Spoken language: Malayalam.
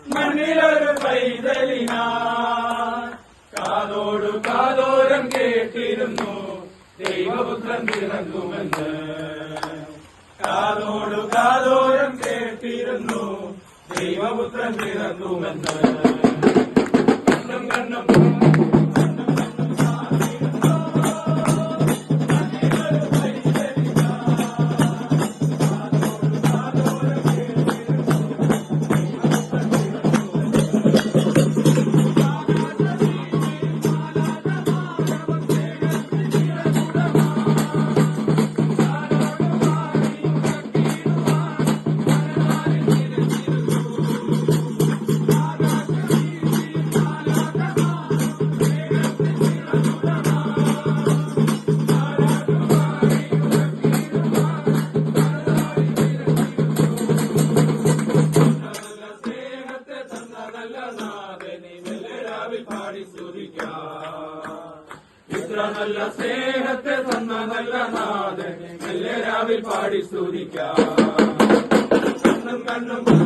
മണ്ണിലൊരു പൈതലിനാ കാതോടു കാതോരം കേട്ടിരുന്നു ദൈവപുത്രൻ പിറന്നുവെന്ന്. കാതോടു കാതോരം കേട്ടിരുന്നു ദൈവപുത്രൻ പിറന്നുവെന്ന്. കണ്ണും കണ്ണും ഇത്ര നല്ല സ്നേഹത്തെ തന്ന നല്ല നാഥനെ മെല്ലെ രാവിൽ പാടി സ്തുതിക്കാം. കണ്ണും കണ്ണും